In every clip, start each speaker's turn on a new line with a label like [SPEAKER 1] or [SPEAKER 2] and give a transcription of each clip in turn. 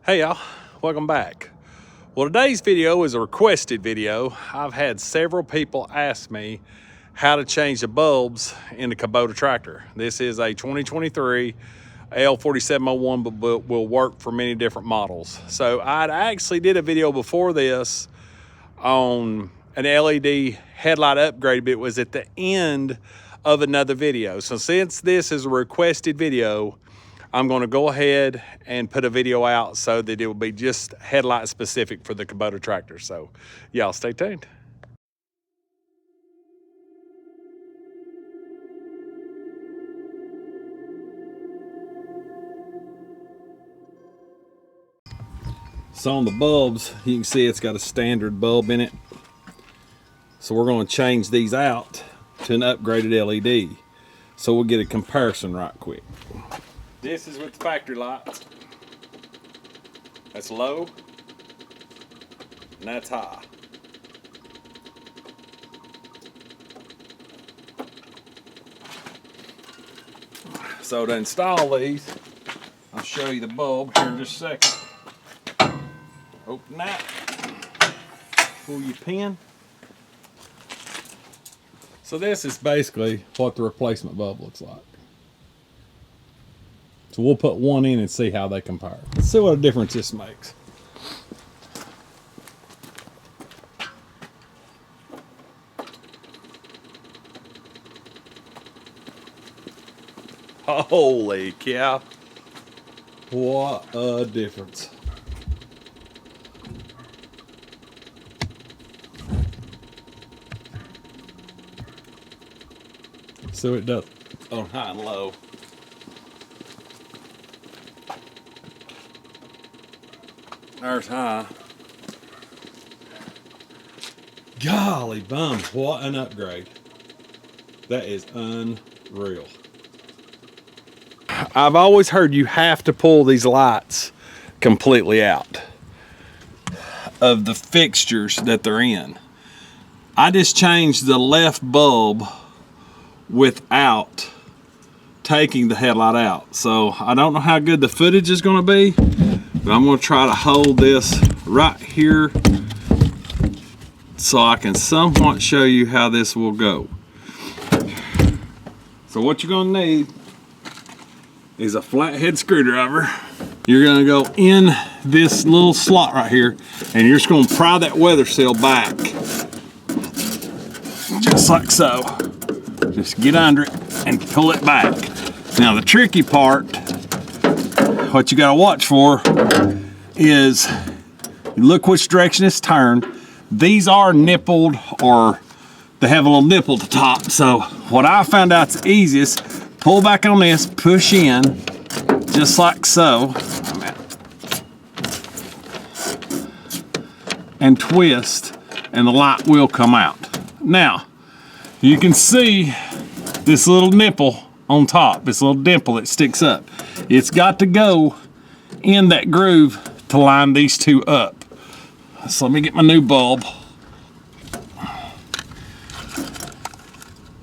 [SPEAKER 1] Hey y'all, welcome back. Well, today's video is a requested video. I've had several people ask me how to change the bulbs in the Kubota tractor. This is a 2023 L4701, but will work for many different models. So I actually did a video before this on an LED headlight upgrade, but it was at the end of another video. So since this is a requested video, I'm going to go ahead and put a video out so that it will be just headlight specific for the Kubota tractor. So y'all stay tuned. So on the bulbs, you can see it's got a standard bulb in it. So we're going to change these out to an upgraded LED. So we'll get a comparison right quick. This is with the factory lights. That's low, and that's high. So to install these, I'll show you the bulb here in just a second. Open that, pull your pin. So this is basically what the replacement bulb looks like. So we'll put one in and see how they compare. Let's see what a difference this makes. Holy cow. What a difference. So it does on high and low. There's high. Golly bum, what an upgrade. That is unreal. I've always heard you have to pull these lights completely out of the fixtures that they're in. I just changed the left bulb without taking the headlight out. So I don't know how good the footage is going to be, but I'm going to try to hold this right here so I can somewhat show you how this will go. So what you're going to need is a flathead screwdriver. You're going to go in this little slot right here, and you're just going to pry that weather seal back. Just like so. Just get under it and pull it back. Now the tricky part, what you got to watch for is you look which direction it's turned. These are nippled, or they have a little nipple at the top. So what I found out's easiest, pull back on this, push in, just like so, and twist, and the light will come out. Now, you can see this little nipple on top, this little dimple that sticks up. It's got to go in that groove to line these two up. So let me get my new bulb.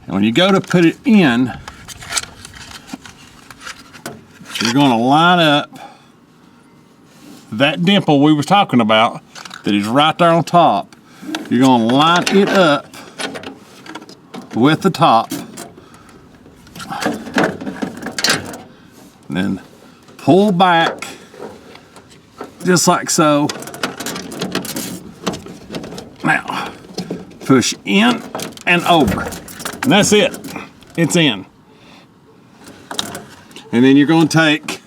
[SPEAKER 1] And when you go to put it in, you're going to line up that dimple we were talking about that is right there on top. You're going to line it up with the top, and then pull back just like so. Now push in and over, and that's it. It's in. And then you're going to take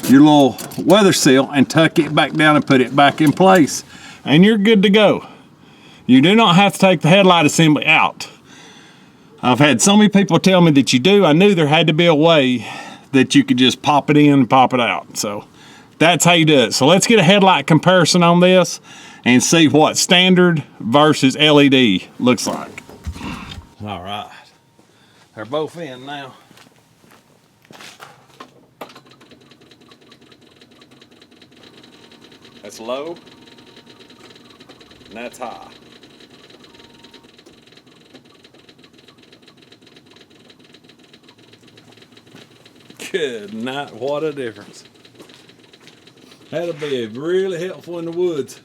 [SPEAKER 1] your little weather seal and tuck it back down and put it back in place, and you're good to go. You do not have to take the headlight assembly out. I've had so many people tell me that you do. I knew there had to be a way that you could just pop it in and pop it out. So that's how you do it. So let's get a headlight comparison on this and see what standard versus LED looks like. All right, they're both in now. That's low, and that's high. Good night, what a difference. That'll be really helpful in the woods.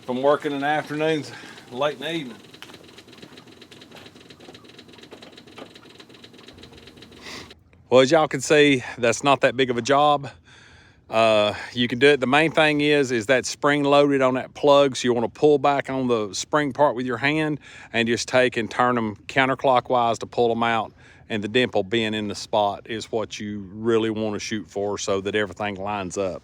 [SPEAKER 1] From working in the afternoons, late in the evening. Well, as y'all can see, that's not that big of a job. You can do it. The main thing is that spring loaded on that plug, so you want to pull back on the spring part with your hand and just take and turn them counterclockwise to pull them out, and the dimple being in the spot is what you really want to shoot for so that everything lines up.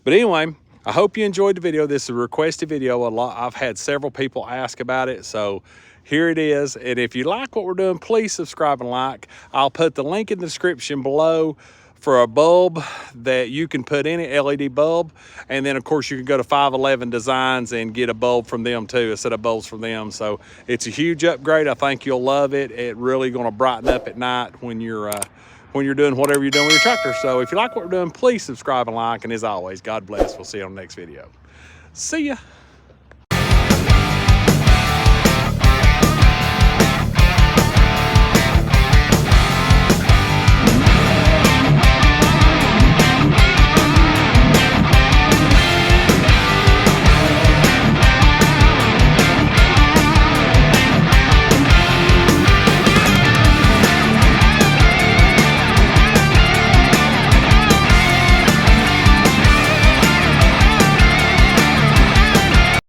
[SPEAKER 1] But anyway, I hope you enjoyed the video. This is a requested video. I've had several people ask about it, so here it is. And if you like what we're doing, please subscribe and like. I'll put the link in the description below for a bulb that you can put in it, LED bulb. And then of course you can go to 511 Designs and get a bulb from them too, a set of bulbs from them. So it's a huge upgrade. I think you'll love it. It really gonna brighten up at night when you're doing whatever you're doing with your tractor. So if you like what we're doing, please subscribe and like. And as always, God bless. We'll see you on the next video. See ya.